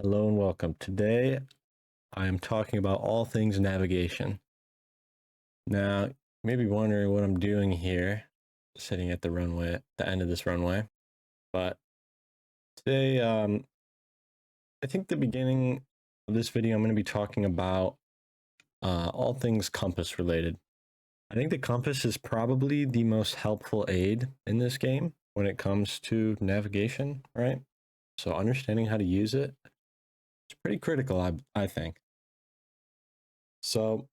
Hello and welcome. Today I am talking about all things navigation. Now, you may be wondering what I'm doing here, sitting at the runway, at the end of this runway. But today, I think the beginning of this video, I'm going to be talking about all things compass related. I think the compass is probably the most helpful aid in this game when it comes to navigation, right? So understanding how to use it is pretty critical, I think. So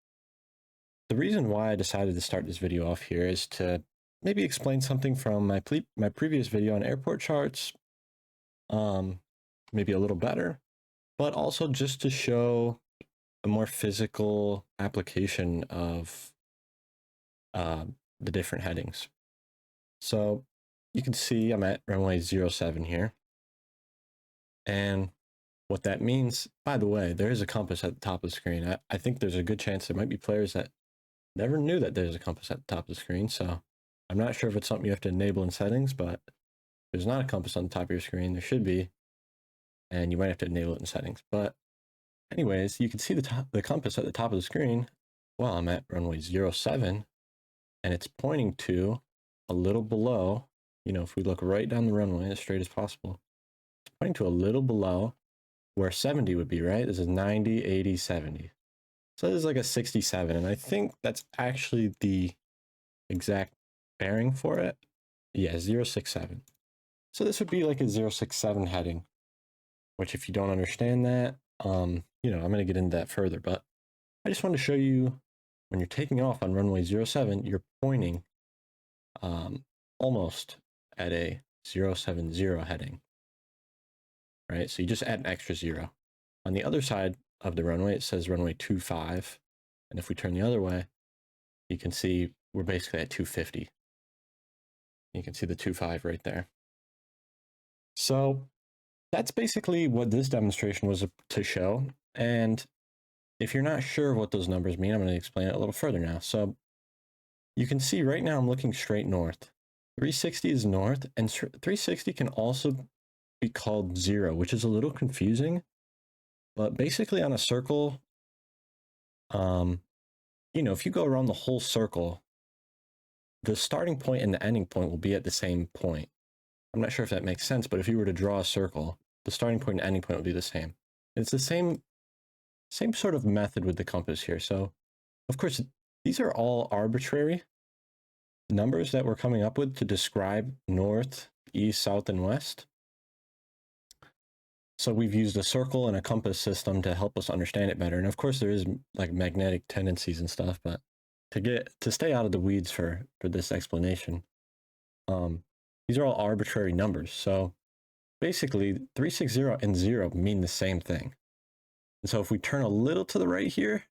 the reason why I decided to start this video off here is to maybe explain something from my previous video on airport charts, maybe a little better, but also just to show a more physical application of the different headings. So you can see I'm at runway 07 here. And what that means, by the way, there is a compass at the top of the screen. I think there's a good chance there might be players that never knew that there's a compass at the top of the screen, so I'm not sure if it's something you have to enable in settings, but there's not a compass on the top of your screen. There should be, and you might have to enable it in settings. But anyways, you can see the compass at the top of the screen. Well, I'm at runway 07, and it's pointing to a little below, if we look right down the runway as straight as possible, it's pointing to a little below where 70 would be, right? This is 90, 80, 70. So this is like a 67, and I think that's actually the exact bearing for it. Yeah, 067. So this would be like a 067 heading, which if you don't understand that, I'm going to get into that further, but I just wanted to show you when you're taking off on runway 07, you're pointing almost at a 070 heading, right? So you just add an extra 0. On the other side of the runway, it says runway 25. And if we turn the other way, you can see we're basically at 250. You can see the 25 right there. So that's basically what this demonstration was to show. And if you're not sure what those numbers mean, I'm going to explain it a little further now. So you can see right now I'm looking straight north. 360 is north, and 360 can also be called 0, which is a little confusing. But basically on a circle, if you go around the whole circle, the starting point and the ending point will be at the same point. I'm not sure if that makes sense, but if you were to draw a circle, the starting point and ending point will be the same. It's the same sort of method with the compass here. So, of course, these are all arbitrary numbers that we're coming up with to describe north, east, south, and west. So we've used a circle and a compass system to help us understand it better. And of course, there is like magnetic tendencies and stuff, but to stay out of the weeds for this explanation, these are all arbitrary numbers. So basically 360 and 0 mean the same thing. And so if we turn a little to the right here,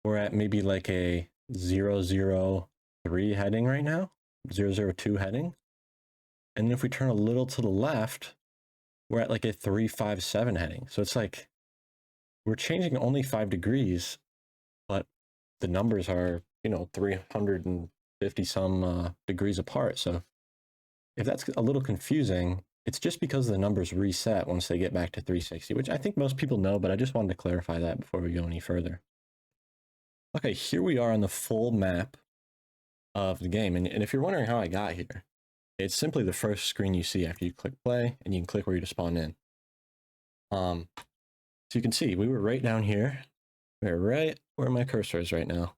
we're at maybe like a 003 heading right now, 002 heading. And then if we turn a little to the left, we're at like a 357 heading. So it's like we're changing only 5 degrees, but the numbers are, 350 some degrees apart. So if that's a little confusing, it's just because the numbers reset once they get back to 360, which I think most people know, but I just wanted to clarify that before we go any further. Okay, here we are on the full map of the game. And if you're wondering how I got here, it's simply the first screen you see after you click play, and you can click where you to spawn in. So you can see we were right down here. We're right where my cursor is right now.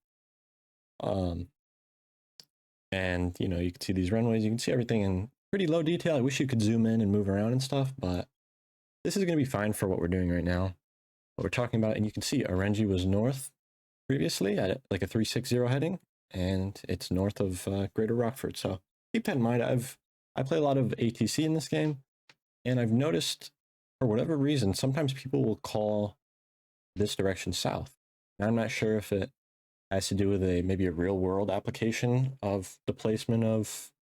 And you can see these runways, you can see everything in pretty low detail. I wish you could zoom in and move around and stuff, but this is going to be fine for what we're doing right now, what we're talking about. And you can see Orenji was north previously at like a 360 heading, and it's north of Greater Rockford. So keep that in mind. I play a lot of ATC in this game, and I've noticed for whatever reason, sometimes people will call this direction south. And I'm not sure if it has to do with maybe a real world application of the placement of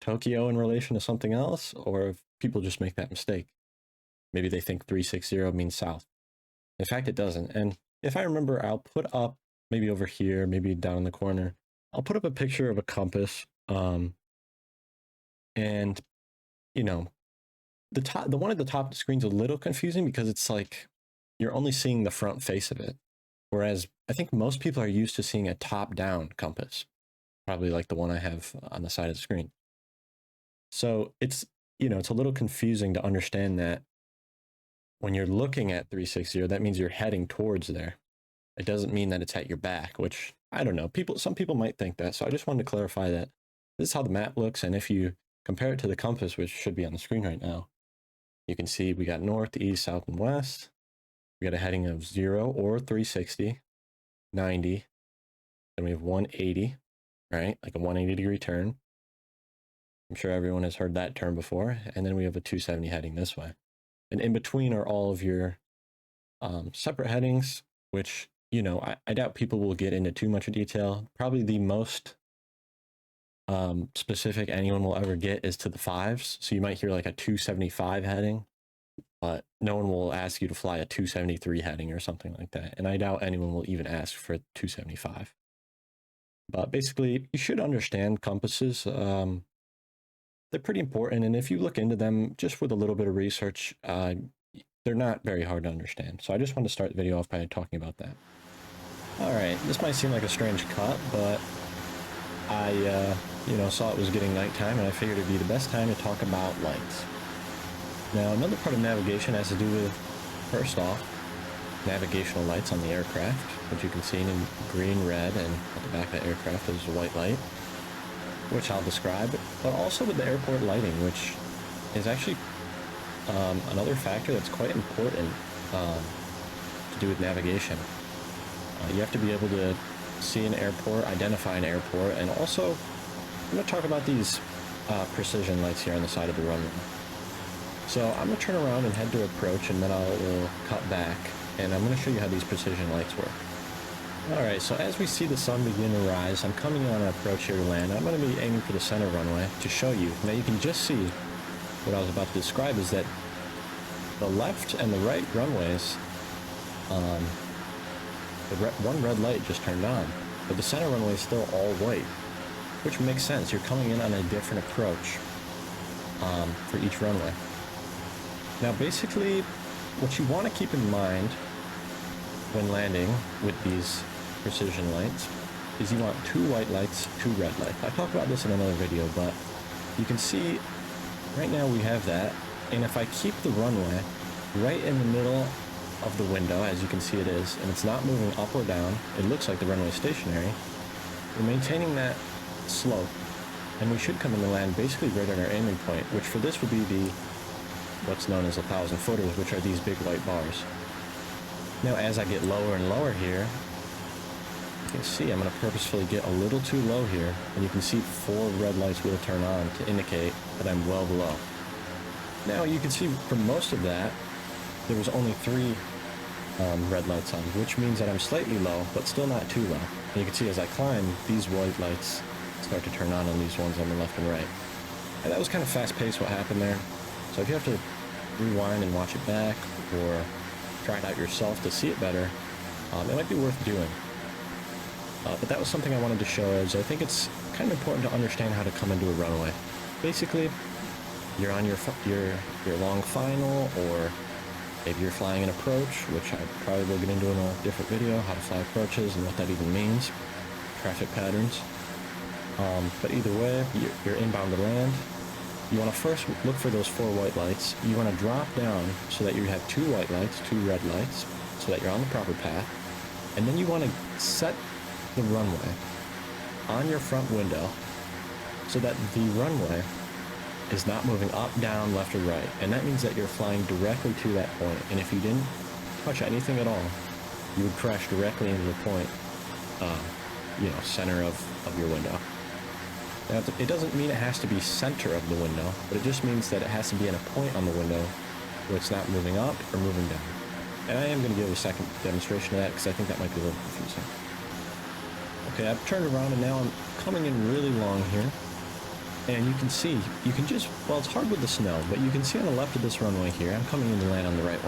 Tokyo in relation to something else, or if people just make that mistake. Maybe they think 360 means south. In fact, it doesn't. And if I remember, I'll put up maybe over here, maybe down in the corner, I'll put up a picture of a compass. And, the one at the top of the screen's a little confusing because it's like you're only seeing the front face of it. Whereas I think most people are used to seeing a top-down compass, probably like the one I have on the side of the screen. So it's, it's a little confusing to understand that when you're looking at 360, that means you're heading towards there. It doesn't mean that it's at your back, which I don't know. Some people might think that. So I just wanted to clarify that this is how the map looks. And if you compare it to the compass, which should be on the screen right now, you can see we got north, east, south, and west. We got a heading of 0 or 360, 90, then we have 180, right? Like a 180-degree turn. I'm sure everyone has heard that term before. And then we have a 270 heading this way. And in between are all of your separate headings, which, I doubt people will get into too much detail. Probably the most specific anyone will ever get is to the fives. So you might hear like a 275 heading, but no one will ask you to fly a 273 heading or something like that. And I doubt anyone will even ask for 275. But basically, you should understand compasses. They're pretty important. And if you look into them just with a little bit of research, they're not very hard to understand. So I just want to start the video off by talking about that. All right, this might seem like a strange cut, but I, saw it was getting nighttime, and I figured it'd be the best time to talk about lights. Now, another part of navigation has to do with, first off, navigational lights on the aircraft, which you can see in green, red, and at the back of the aircraft there's a white light, which I'll describe, but also with the airport lighting, which is actually another factor that's quite important to do with navigation. You have to be able to see an airport, identify an airport, and also I'm going to talk about these precision lights here on the side of the runway. So I'm going to turn around and head to approach, and then I'll cut back, and I'm going to show you how these precision lights work. Alright, so as we see the sun begin to rise, I'm coming on an approach here to land. I'm going to be aiming for the center runway to show you. Now you can just see what I was about to describe is that the left and the right runways, one red light just turned on, but the center runway is still all white, which makes sense. You're coming in on a different approach for each runway. Now basically, what you want to keep in mind when landing with these precision lights is you want 2 white lights, 2 red lights. I talked about this in another video, but you can see right now we have that, and if I keep the runway right in the middle of the window, as you can see it is, and it's not moving up or down, it looks like the runway is stationary, we're maintaining that slope, and we should come in to land basically right at our aiming point, which for this would be what's known as 1,000 footers, which are these big white bars. Now as I get lower and lower here, you can see I'm going to purposefully get a little too low here, and you can see 4 red lights will turn on to indicate that I'm well below. Now you can see for most of that, there was only 3 red lights on, which means that I'm slightly low, but still not too low. And you can see as I climb, these white lights start to turn on these ones on the left and right. And that was kind of fast-paced what happened there. So if you have to rewind and watch it back, or try it out yourself to see it better, it might be worth doing. But that was something I wanted to show, as I think it's kind of important to understand how to come into a runway. Basically, you're on your long final, or maybe you're flying an approach, which I probably will get into in a different video, how to fly approaches and what that even means, traffic patterns. But either way, you're inbound to land. You want to first look for those 4 white lights. You want to drop down so that you have 2 white lights, 2 red lights, so that you're on the proper path. And then you want to set the runway on your front window so that the runway is not moving up, down, left, or right. And that means that you're flying directly to that point. And if you didn't touch anything at all, you would crash directly into the point, center of your window. Now, it doesn't mean it has to be center of the window, but it just means that it has to be in a point on the window where it's not moving up or moving down. And I am going to give a second demonstration of that because I think that might be a little confusing. Okay, I've turned around and now I'm coming in really long here. And you can see, well, it's hard with the snow, but you can see on the left of this runway here, I'm coming in to land on the right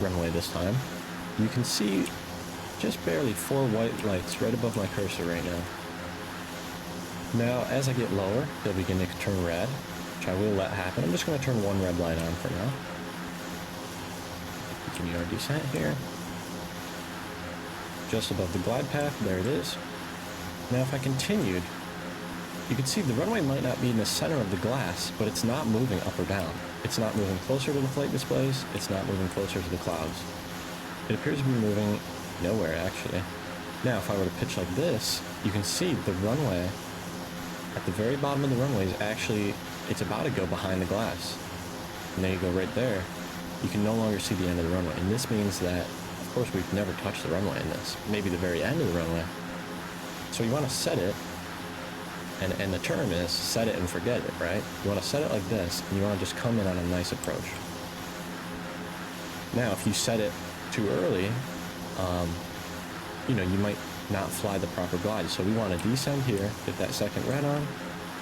runway this time. You can see just barely 4 white lights right above my cursor right now. Now, as I get lower, they'll begin to turn red, which I will let happen. I'm just going to turn one red light on for now. Continue our descent here. Just above the glide path, there it is. Now if I continued, you can see the runway might not be in the center of the glass, but it's not moving up or down. It's not moving closer to the flight displays, it's not moving closer to the clouds. It appears to be moving nowhere, actually. Now, if I were to pitch like this, you can see the runway at the very bottom of the runway is actually, it's about to go behind the glass. And there you go right there. You can no longer see the end of the runway. And this means that, of course, we've never touched the runway in this. Maybe the very end of the runway. So you want to set it, and the term is set it and forget it, right? You want to set it like this, and you want to just come in on a nice approach. Now, if you set it too early, you know, you might not fly the proper glide. So we want to descend here, get that second red on,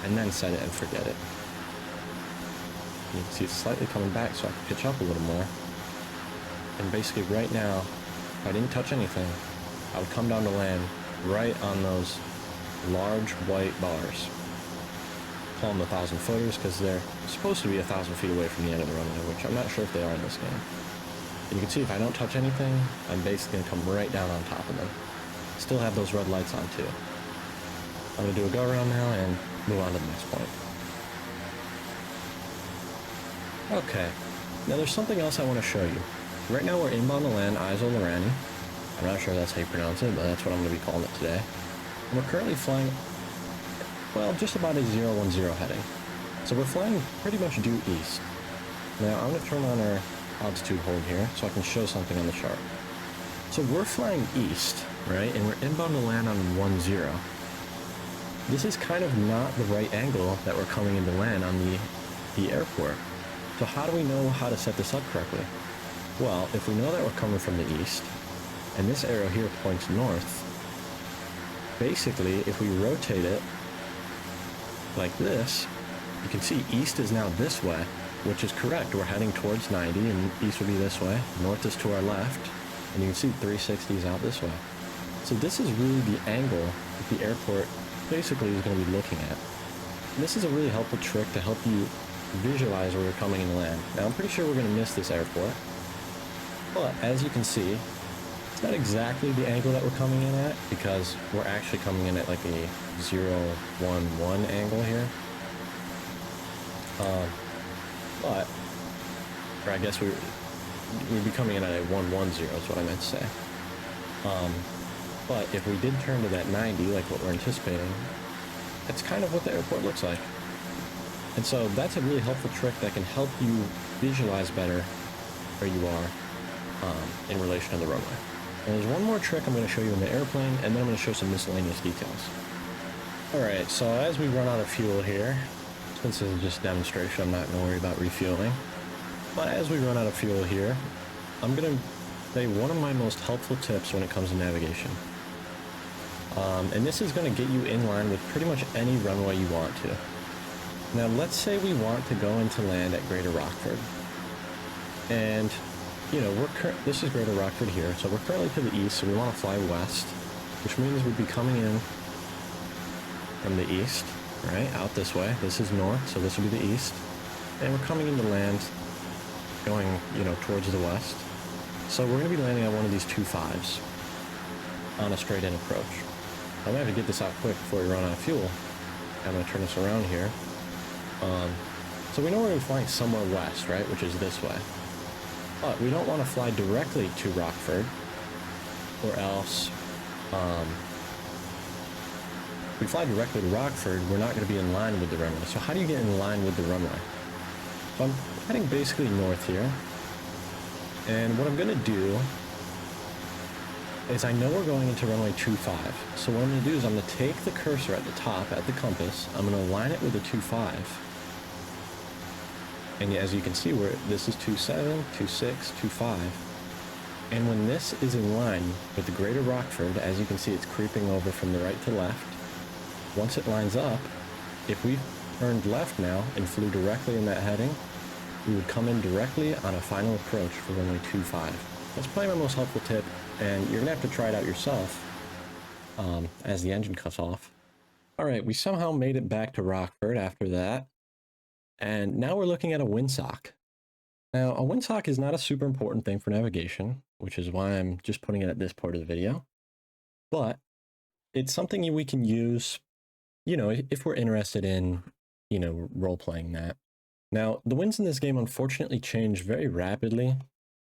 and then set it and forget it. You can see it's slightly coming back, so I can pitch up a little more. And basically right now, if I didn't touch anything, I would come down to land right on those large white bars. Call them the 1,000-footers because they're supposed to be 1,000 feet away from the end of the runway, which I'm not sure if they are in this game. And you can see if I don't touch anything, I'm basically going to come right down on top of them. Still have those red lights on too. I'm going to do a go around now and move on to the next point. Okay, now there's something else I want to show you. Right now we're inbound to land Iso Lorani. I'm not sure that's how you pronounce it, but that's what I'm going to be calling it today. And we're currently flying, well, just about a 010 heading. So we're flying pretty much due east. Now I'm going to turn on our altitude hold here so I can show something on the chart. So we're flying east, right? And we're inbound to land on 10. This is kind of not the right angle that we're coming into land on the airport. So how do we know how to set this up correctly? Well, if we know that we're coming from the east, and this arrow here points north, basically if we rotate it like this, you can see east is now this way, which is correct. We're heading towards 90 and east would be this way. North is to our left, and you can see 360 is out this way. So this is really the angle that the airport basically is going to be looking at. And this is a really helpful trick to help you visualize where you're coming in land. Now I'm pretty sure we're going to miss this airport, but as you can see, it's not exactly the angle that we're coming in at because we're actually coming in at like a 011 angle here. But, or I guess we'd be coming in at a 110 is what I meant to say. But if we did turn to that 90, like what we're anticipating, that's kind of what the airport looks like. And so that's a really helpful trick that can help you visualize better where you are in relation to the runway. And there's one more trick I'm going to show you in the airplane, and then I'm going to show some miscellaneous details. Alright, so as we run out of fuel here, since this is just a demonstration, I'm not going to worry about refueling. But as we run out of fuel here, I'm going to say one of my most helpful tips when it comes to navigation. And this is going to get you in line with pretty much any runway you want to. Now let's say we want to go into land at Greater Rockford. And, you know, this is Greater Rockford here, so we're currently to the east, so we want to fly west, which means we'd be coming in from the east, right, out this way. This is north, so this would be the east. And we're coming into land going, you know, towards the west. So we're going to be landing on one of these 2.5s on a straight-in approach. I'm going to have to get this out quick before we run out of fuel. I'm going to turn this around here. So we know we're going to be flying somewhere west, right, which is this way. But we don't want to fly directly to Rockford, or else, if we fly directly to Rockford, we're not going to be in line with the runway. So how do you get in line with the runway? So I'm heading basically north here. And what I'm going to do is I know we're going into runway 25. So what I'm going to do is I'm going to take the cursor at the top, at the compass, I'm going to align it with the 25. And as you can see, this is 27, 26, 25. And when this is in line with the Greater Rockford, as you can see, it's creeping over from the right to left. Once it lines up, if we turned left now and flew directly in that heading, we would come in directly on a final approach for runway 25. That's probably my most helpful tip, and you're gonna have to try it out yourself as the engine cuts off. All right, we somehow made it back to Rockford after that. And now we're looking at a windsock. Now, a windsock is not a super important thing for navigation, which is why I'm just putting it at this part of the video. But it's something we can use, if we're interested in, role playing that. Now, the winds in this game unfortunately change very rapidly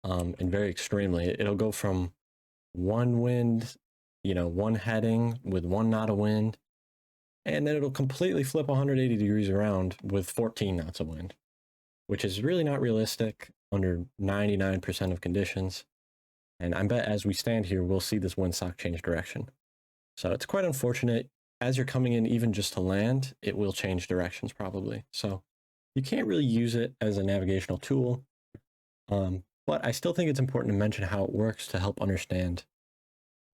and very extremely. It'll go from one wind, one heading with one knot of wind, and then it'll completely flip 180 degrees around with 14 knots of wind, which is really not realistic under 99% of conditions. And I bet as we stand here, we'll see this windsock change direction. So it's quite unfortunate. As you're coming in, even just to land, it will change directions probably. So you can't really use it as a navigational tool. But I still think it's important to mention how it works to help understand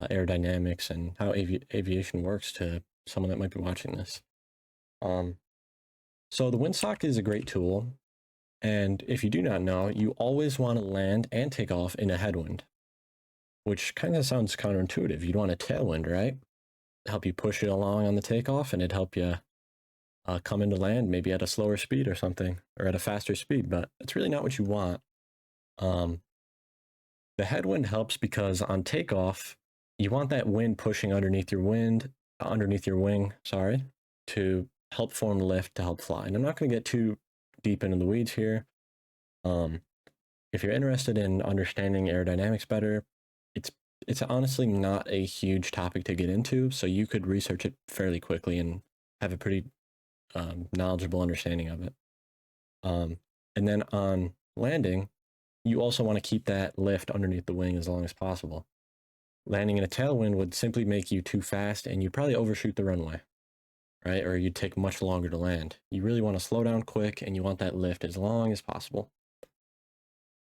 aerodynamics and how aviation works to someone that might be watching this. So the windsock is a great tool. And if you do not know, you always want to land and take off in a headwind, which kind of sounds counterintuitive. You'd want a tailwind, right? Help you push it along on the takeoff, and it'd help you come into land maybe at a slower speed or something, or at a faster speed, but it's really not what you want. The headwind helps because on takeoff, you want that wind pushing underneath your wing, to help form lift to help fly. And I'm not going to get too deep into the weeds here. If you're interested in understanding aerodynamics better, it's honestly not a huge topic to get into, so you could research it fairly quickly and have a pretty knowledgeable understanding of it. And then on landing, you also want to keep that lift underneath the wing as long as possible. Landing in a tailwind would simply make you too fast, and you'd probably overshoot the runway, right? Or you'd take much longer to land. You really want to slow down quick, and you want that lift as long as possible.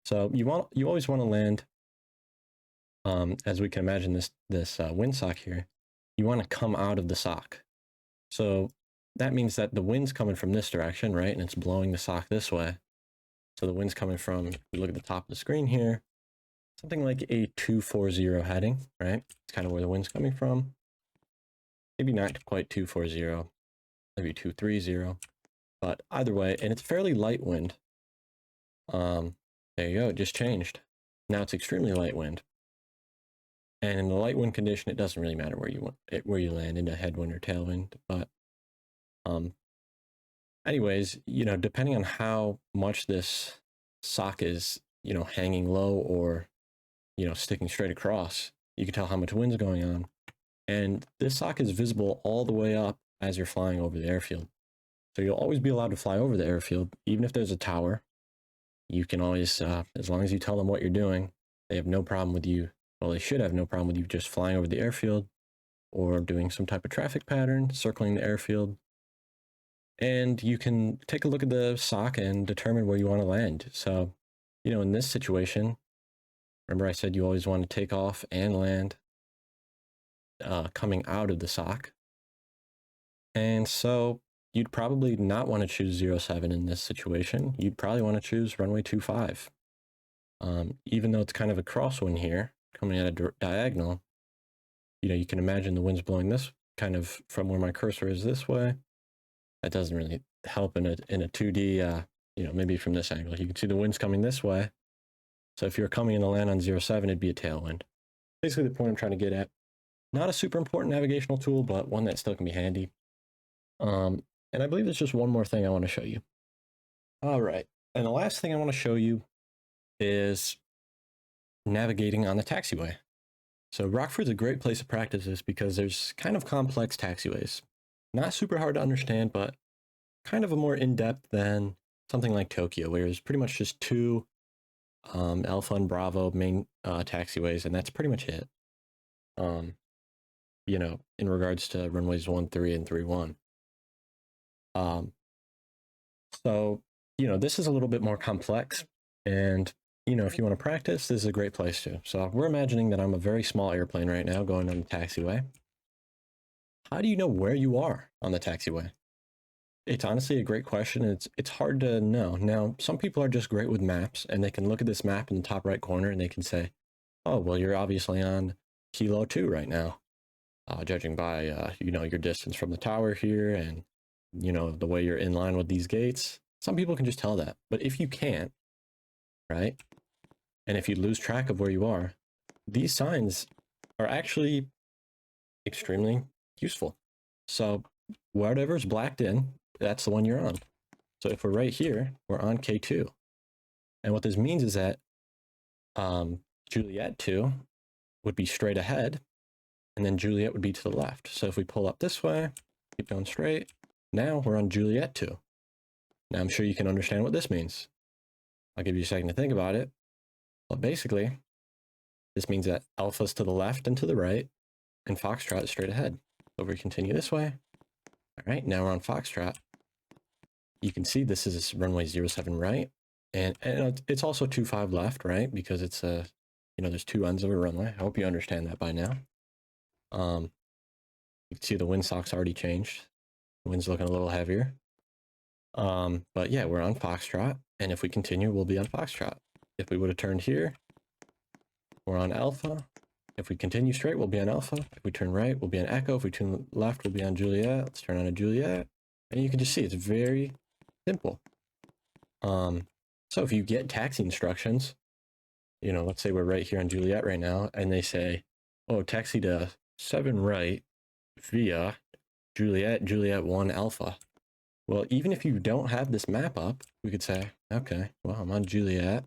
So you always want to land, as we can imagine this windsock here, you want to come out of the sock. So that means that the wind's coming from this direction, right? And it's blowing the sock this way. So the wind's coming from, if you look at the top of the screen here, something like a 240 heading, right? It's kind of where the wind's coming from. Maybe not quite 240, maybe 230, but either way, and it's fairly light wind. There you go, it just changed. Now it's extremely light wind. And in the light wind condition, it doesn't really matter where you land, into headwind or tailwind, but anyways, depending on how much this sock is, hanging low or, sticking straight across, you can tell how much wind's going on. And this sock is visible all the way up as you're flying over the airfield. So you'll always be allowed to fly over the airfield, even if there's a tower. You can always, as long as you tell them what you're doing, they have no problem with you. Well, they should have no problem with you just flying over the airfield or doing some type of traffic pattern, circling the airfield. And you can take a look at the sock and determine where you want to land. So, in this situation, remember I said you always want to take off and land coming out of the sock. And so you'd probably not want to choose 07 in this situation. You'd probably want to choose runway 25. Even though it's kind of a crosswind here, coming at a diagonal, you can imagine the wind's blowing this kind of from where my cursor is this way. That doesn't really help in a 2D, maybe from this angle. You can see the wind's coming this way. So if you're coming in to land on 07, it'd be a tailwind. Basically the point I'm trying to get at. Not a super important navigational tool, but one that still can be handy. And I believe there's just one more thing I want to show you. All right. And the last thing I want to show you is navigating on the taxiway. So Rockford's a great place to practice this because there's kind of complex taxiways. Not super hard to understand, but kind of a more in-depth than something like Tokyo, where there's pretty much just two Alpha and Bravo main taxiways, and that's pretty much it. In regards to runways 13 and 31. So, this is a little bit more complex, and, if you want to practice, this is a great place to. So we're imagining that I'm a very small airplane right now going on the taxiway. How do you know where you are on the taxiway? It's honestly a great question. It's hard to know. Now, some people are just great with maps, and they can look at this map in the top right corner, and they can say, oh, well, you're obviously on Kilo 2 right now, judging by, your distance from the tower here and, the way you're in line with these gates. Some people can just tell that, but if you can't, right? And if you lose track of where you are, these signs are actually extremely useful. So whatever's blacked in, that's the one you're on. So if we're right here, we're on K2. And what this means is that Juliet 2 would be straight ahead, and then Juliet would be to the left. So if we pull up this way, keep going straight, now we're on Juliet 2. Now I'm sure you can understand what this means. I'll give you a second to think about it. But basically, this means that Alpha's to the left and to the right, and Foxtrot is straight ahead. So if we continue this way, all right, now we're on Foxtrot. You can see this is runway 07 right, and it's also 25 left, right? Because it's a, there's two ends of a runway. I hope you understand that by now. You can see the windsock's already changed. The wind's looking a little heavier. But yeah, we're on Foxtrot, and if we continue, we'll be on Foxtrot. If we would have turned here, we're on Alpha. If we continue straight, we'll be on Alpha. If we turn right, we'll be on Echo. If we turn left, we'll be on Juliet. Let's turn on a Juliet. And you can just see it's very simple. So if you get taxi instructions, let's say we're right here on Juliet right now, and they say, oh, taxi to 7 right via Juliet 1 Alpha. Well, even if you don't have this map up, we could say, okay, well, I'm on Juliet.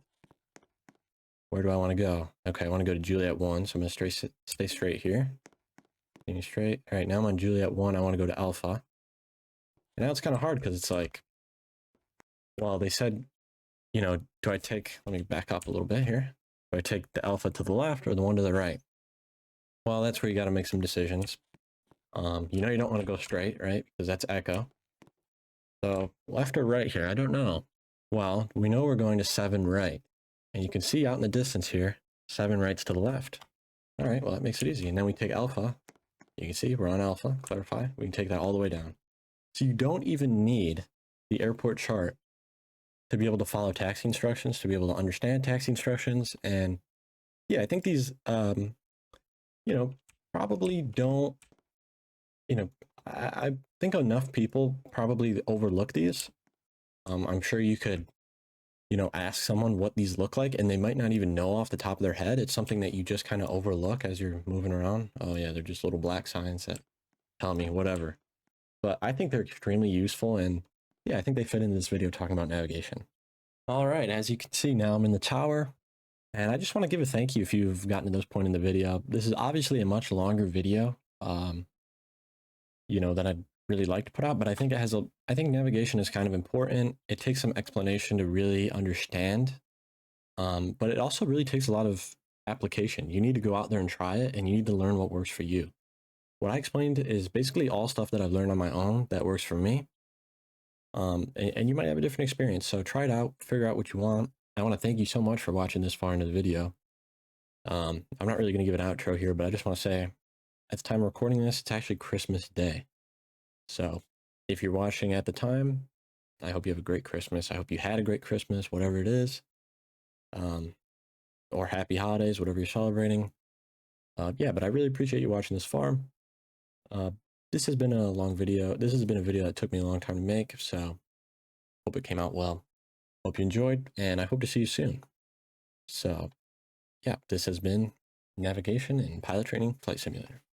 Where do I want to go? Okay, I want to go to Juliet 1, so I'm going to stay straight here. Continue straight. All right, now I'm on Juliet 1. I want to go to Alpha. And now it's kind of hard because it's like, well, they said, do I take, let me back up a little bit here. Do I take the Alpha to the left or the one to the right? Well, that's where you got to make some decisions. You don't want to go straight, right? Because that's Echo. So left or right here, I don't know. Well, we know we're going to 7 right. And you can see out in the distance here, 7 rights to the left. All right, well, that makes it easy. And then we take Alpha. You can see we're on Alpha, clarify. We can take that all the way down. So you don't even need the airport chart to be able to follow taxi instructions, to be able to understand taxi instructions. And yeah, I think these, probably don't, I think enough people probably overlook these. I'm sure you could, ask someone what these look like, and they might not even know off the top of their head. It's something that you just kind of overlook as you're moving around. Oh yeah, they're just little black signs that tell me whatever. But I think they're extremely useful, and yeah, I think they fit in this video talking about navigation. All right, as you can see now, I'm in the tower, and I just want to give a thank you if you've gotten to this point in the video. This is obviously a much longer video, that I'd really like to put out, but I think I think navigation is kind of important. It takes some explanation to really understand, but it also really takes a lot of application. You need to go out there and try it, and you need to learn what works for you. What I explained is basically all stuff that I've learned on my own that works for me. And you might have a different experience, so try it out, figure out what you want. I want to thank you so much for watching this far into the video. I'm not really going to give an outro here, but I just want to say, at the time of recording this, it's actually Christmas Day. So if you're watching at the time, I hope you have a great Christmas. I hope you had a great Christmas, whatever it is. Or happy holidays, whatever you're celebrating. Yeah, but I really appreciate you watching this far. This has been a long video. This has been a video that took me a long time to make, so hope it came out well. Hope you enjoyed, and I hope to see you soon. So, yeah, this has been Navigation and Pilot Training Flight Simulator.